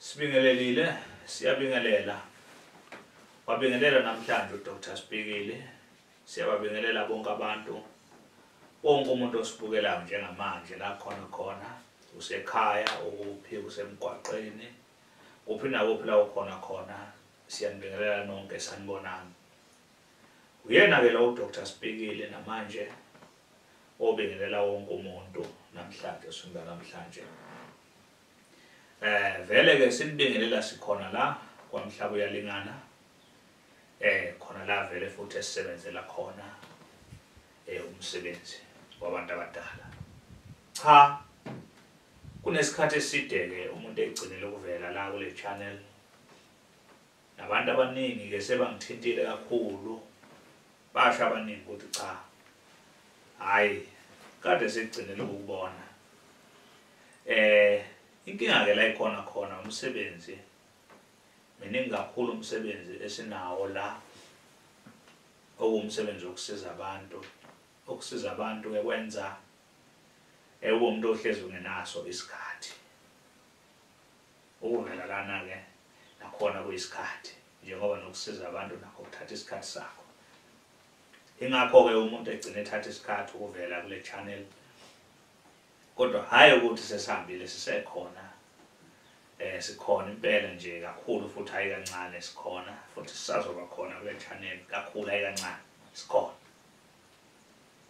Sibingelelile, siyabingelela. Wabingelela namhlanje uDr Sibhikile. Siyababingelela bonke abantu. Wonke umuntu osibukelayo njengamanje la khona usekhaya, ukuphi, usemgwaqeni, kuphi nakuphi la ukhona siyanibingelela nonke sanibonani. Uyena ke lo uDr Sibhikile namanje obingelela wonke umuntu namhlanje usumba namhlanje. Vele ke sinibingelela sikhona la kwaMhlaba uyalingana. Khona la vele futhi esisebenzela khona umsebenzi wabantu abadala. Cha, kunesikhathi eside ke umuntu egcinile ukuvela la kule channel. Nabantu abaningi ke sebangithintile kakhulu. Basha abaningi ukuthi cha. Hayi, kade sigcinele ukubona. Inkinga ke la ikhona umsebenzi. Miningi kakhulu umsebenzi esinawo la. Umsebenzi wokusiza abantu. Ukusiza abantu ekwenza umuntu ohlezi ungenaso isikhathi. Ukuvela lana ke nakhona kuyisikhathi njengoba nokusiza abantu nakho kuthatha isikhathi sakho. Ingakho ke umuntu egcina ethatha isikhathi ukuvela kule channel. Kodwa hayi ukuthi sesihambile sisekhona. Sikhona impela nje kakhulu futhi hayi kancane sikhona futhi sisazoba khona kule channel kakhulu hayi kancane sikhona.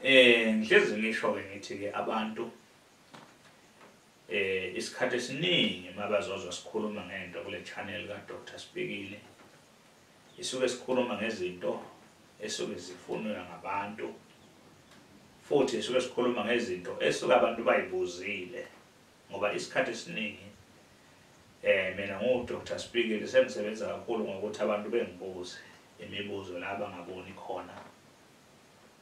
Ngihlezi ngisho ke ngithi ke abantu isikhathi esiningi mabazozwa sikhuluma ngento kule channel kaDr Sibhikile. Isuke sikhuluma ngezinto esuke zifunwa ngabantu. Futhi isuke sikhuluma ngezinto esuke abantu bayibuzile ngoba isikhathi esiningi mina nguDr Sibhikile sengisebenza kakhulu ngokuthi abantu bengibuze imibuzo la bangaboni khona.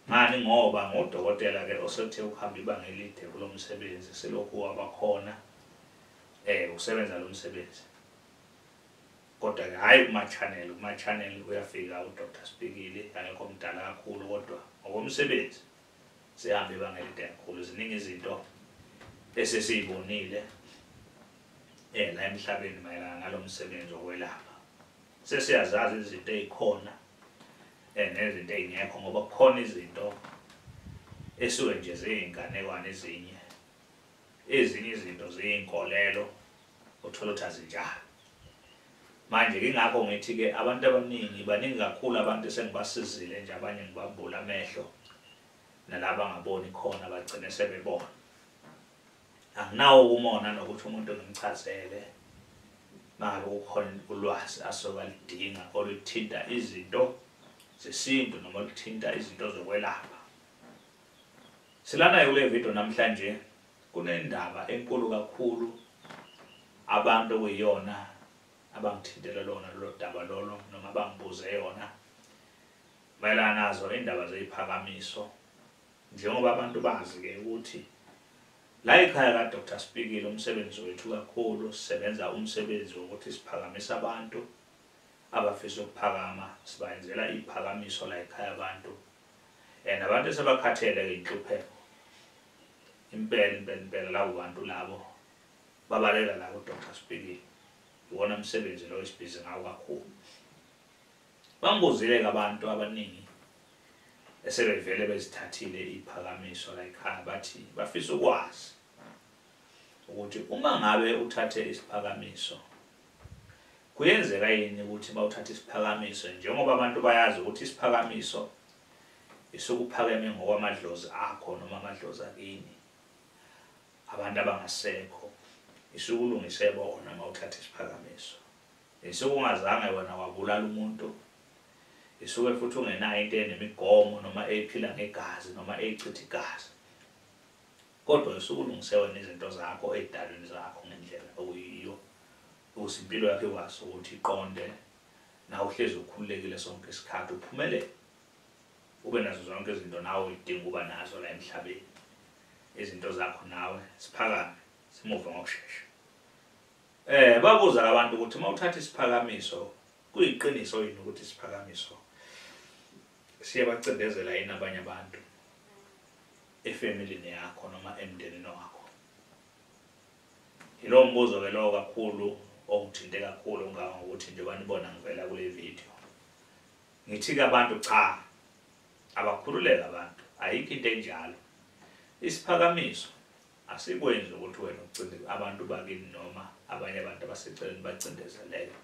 Manje ngoba ngudokotela ke osethe ukuhamba ibanga elide kulo msebenzi selokhu wabakhona usebenza lo msebenzi. Kodwa ke hayi kuma channel uyafika uDr Sibhikile akekho mdala kakhulu kodwa ngokomsebenzi sihamba ibanga elide kakhulu. Ziningi izinto esesizibonile la emhlabeni mayelana nalo msebenzi wokwelapha. Sesiyazazi izinto ezikhona nezinto ezingekho ngoba kukhona izinto esuke nje ziyinganekwane ezinye izinto ziyinkolelo uthola ukuthi azinjalo. Manje ingakho ngithi ke abantu abaningi baningi kakhulu abantu esengibasizile nje abanye ngibabula amehlo nalabo angaboni khona bagcine sebebona. Anginawo umona nokuthi umuntu ngimchazele ngabe kukhona ulwazi asoka lidinga oluthinta izinto zesintu noma oluthinta izinto zokwelapha. Silana kule video namhlanje kunendaba enkulu kakhulu abantu kuyona abangithintela lona lo daba lolo noma abangibuze yona mayelana nazo indaba zeziphakamiso. Njengoba abantu bazi ke ukuthi la ekhaya kaDr Sibhikile umsebenzi wethu kakhulu sisebenza umsebenzi wokuthi siphakamisa abantu abafisa ukuphakama, sibayenzela iziphakamiso la ekhaya abantu. Nabantu sebakhathele inhlupheko. Impela labo bantu labo babalela la kuDr Sibhikile. Iwona umsebenzi lo esibhizi ngawo kakhulu. Bangibuzile abantu abaningi esebevele bezithathile iziphakamiso la ekhaya bathi bafisa ukwazi ukuthi uma ngabe uthathe isiphakamiso kuyenzeka yini ukuthi bawuthathe isiphakamiso njengoba abantu bayazi ukuthi isiphakamiso isukuphakeme ngokwamadlozi akho noma amadlozi akini abantu abangasekho isukulungise bona mawuthatha isiphakamiso. Isukungazange wena wabulala umuntu. Isuke futhi ungenayo into enemigomo noma ephila ngegazi noma echitha igazi. Kodwa usukulungise wena izinto zakho ezidalweni zakho ngendlela okuyiyo. Usimpilo yakhe kwaso ukuthi iqonde na uhlezi ukhululekile sonke isikhathi uphumelele. Ube nazo zonke izinto nawe udinga kuba nazo la emhlabeni. Izinto zakho nawe siphakame simuve ngokusheshsha. Babuza abantu ukuthi mawuthatha isiphakamiso kuyiqiniso yini ukuthi isiphakamiso siyabacindezela yini abanye abantu efamilini yakho noma emndenini wakho. Ilo mbuzo ke lo kakhulu ongithinte kakhulu ngokuthi njengoba nibona ngivela kule video ngithi abantu cha abakhululeka abantu ayikho into enjalo isiphakamiso asikwenzi ukuthi wena ucinde abantu bakini noma abanye abantu abaseceleni bacindezeleke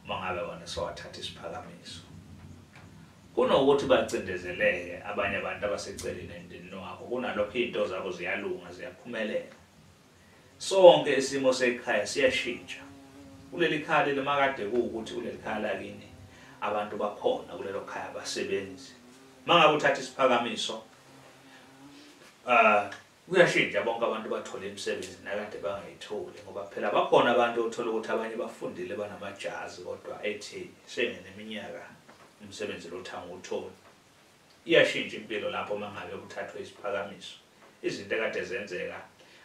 uma ngabe wona sowathatha isiphakamiso kunokuthi bacindezeleke abanye abantu abaseceleni endini wakho kunalokho izinto zabo ziyalunga ziyaphumelela sonke isimo sekhaya siyashintsha kuleli khaya lemakade ukuthi kuleli khaya lakini abantu bakhona kulelo khaya abasebenzi mangabe uthatha isiphakamiso kuyashintsha bonke abantu bathola imisebenzi nakade bangayitholi ngoba phela bakhona abantu othola ukuthi abanye bafundile banamajazi kodwa ethi sengeneminyaka umsebenzi lo thanga uthola iyashintsha impilo lapho mangabe kuthathwe isiphakamiso izinto ekade zenzeka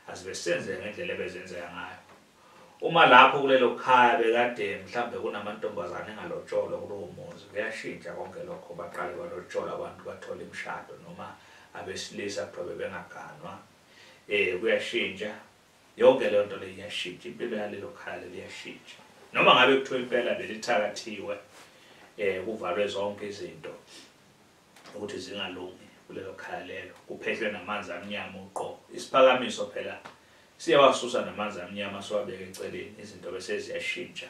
azibe senzeka ngendlela ebezenzeka ngayo uma lapho kulelo khaya bekade mhlambe kunamantombazane engalotsholo kulowo muzi kuyashintsha konke lokho baqale balotsholo abantu bathola imishado noma abesilisa kuthiwa bengaganwa kuyashintsha yonke leyo nto le iyashintsha impilo yalelo khaya liyashintsha noma ngabe kuthiwa impela belithakathiwe kuvalwe zonke izinto ukuthi zingalungi kulelo khaya lelo kuphehlwe namanzi amnyama uqobo isiphakamiso phela siyawasusa namanzi amnyama siwabeka eceleni izinto bese ziyashintsha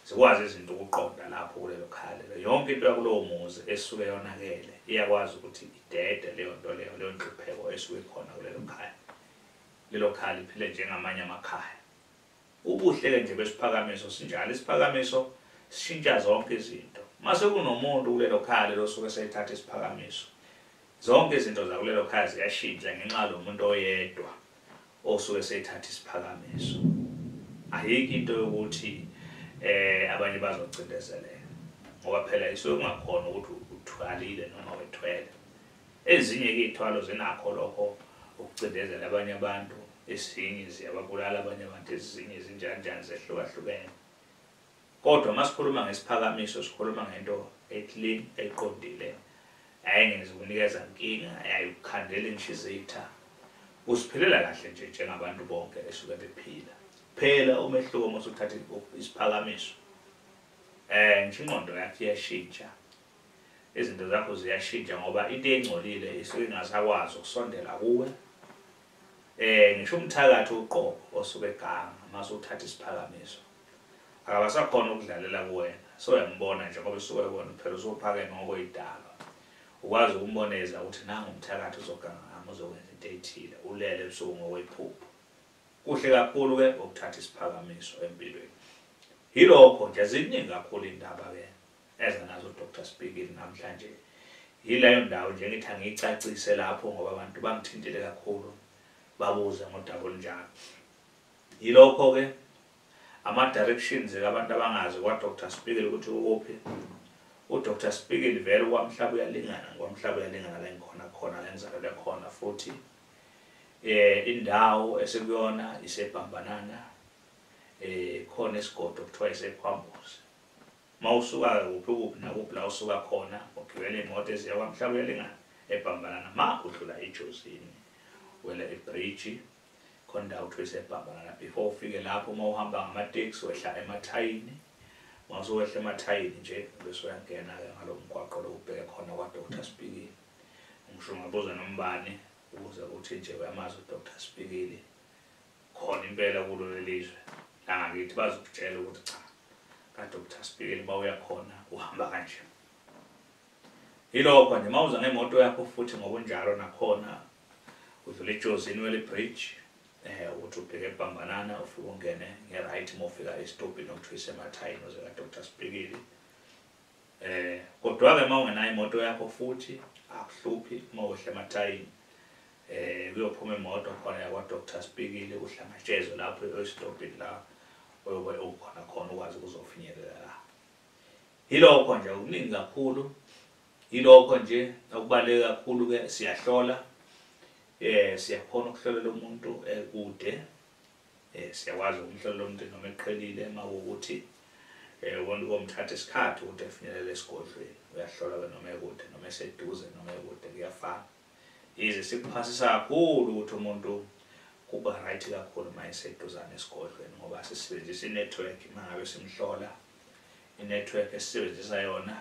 sikwazi izinto ukuqonda lapho kulelo khaya lelo yonke into yakulowo muzi esuke yonakele iyakwazi ukuthi idede leyo nto leyo nhlupheko esuke khona kulelo khaya lelo khaya liphile njengamanye amakhaya ubuhle ke nje besiphakamiso sinjalo isiphakamiso sishintsha zonke izinto mase kunomuntu kulelo khaya lelo suke seyithatha isiphakamiso zonke izinto zakulelo khaya ziyashintsha ngenxa lomuntu oyedwa osuke seyithatha isiphakamiso ayikho into yokuthi abanye bazocindezeleka ngoba phela isuke kungakhona ukuthi uthwalile noma wethwele ezinye izithwalo zinakho lokho ukucindezela abanye abantu esinye ziyababulala abanye abantu ezinye izinjanjani zehlukahlukene kodwa masikhuluma ngesiphakamiso sikhuluma ngento eclean eqondile ayengeze ukunikeza inkinga ayikukhandela inhliziyo usiphilela kahle nje njengabantu bonke esuke bephila phela umehluko mase uthatha isiphakamiso nje ingqondo yakho iyashintsha izinto zakho ziyashintsha ngoba into engcolile isuke ingasakwazi ukusondela kuwe ngisho umthakathi uqobo osuke eganga mase uthatha isiphakamiso akabasakhona ukudlalela kuwena so uyambona nje ngoba usuke ubona phela usuphakeme ngokwedalo ukwazi ukumboneza ukuthi nangu umthakathi uzoganga uzokwenza into ethile ulele ebusuku ngokwephupho kuhle kakhulu ke ukuthatha isiphakamiso empilweni yilokho nje ziningi kakhulu indaba ke ezanazo uDr Spikili namhlanje yileyo ndawo nje ngithi angicacise lapho ngoba abantu bangithintile kakhulu babuza ngodaba olunjalo yilokho ke ama directions abantu abangazi kwaDr Spikili ukuthi ukuphi uDr Spikili vele kwamhlaba uyalingana kwamhlaba uyalingana la engikhona khona la engizalelwe khona futhi indawo esekuyona isebhambanana khona esigodo kuthiwa isekhwambuzi mawusuka kuphi nakuphi la usuka khona ugibela imoto eziya kwamhlaba uyalingana ebhambanana ma udlula eJozini wela ebridge khona indawo kuthiwa isebhambanana before ufike lapho mawuhamba ngamateksi wehla emathayini mawusowehla emathayini nje bese uyangena ke ngalomgwaqo lo ubheke khona kwaDr Spikili ngisho ngabuza nombani ukuze uthi nje uyamazi uDr Spikili khona impela kulo lelizwe la ngakithi bazokutshela ukuthi cha kaDr Spikili mawuya khona uhamba kanje yilokho nje mawuza ngemoto yakho futhi ngokunjalo nakhona udlula eJozini wele bridge ukuthi ubheke ebhambanana ufike ungene ngeright mofika estopini okuthiwa isemathayini oze kaDr Spikili kodwa ke mawungenayo imoto yakho futhi akuhluphi mawehla emathayini kuyophuma imoto khona yakwaDr Spikili uhlangatshezwe lapho estopini la oyobe ukhona ukwazi ukuzofinyelela la yilokho nje ukuningi kakhulu yilokho nje okubaleka kakhulu ke siyahlola siyakhona ukuhlolela umuntu ekude siyakwazi ukumhlolela umuntu noma eqhelile mawukuthi wona komthatha isikhathi ukuthi efinyelele esigodlweni uyahlola noma ekude noma eseduze noma ekude kuyafana yize sikuphasisa kakhulu ukuthi umuntu kuba right kakhulu mayiseduzane esigodlweni ngoba sisebenzisa i-network mangabe simhlola i-network esisebenzisa yona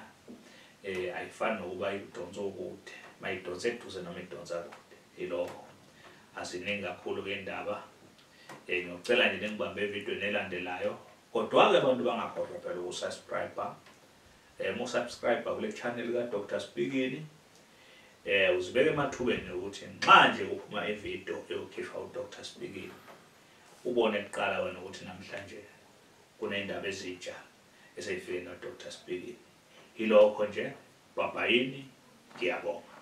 ayifani nokuba idonsa ukude mayidonsa eduze noma idonsa kude ilokho asiningi kakhulu ke indaba ngiyocela nje ngibambe evidweni elandelayo kodwa ke abantu bangakhohlwa phela ukusubscribe musubscribe kule channel ka Dr Spikini uzibeke emathubeni ukuthi nxa nje uphuma evideo eyokhishwa u Dr Spikini ubone kuqala wena ukuthi namhlanje kunendaba ezitsha eseyifike no Dr Spikini ilokho nje babayini ngiyabonga.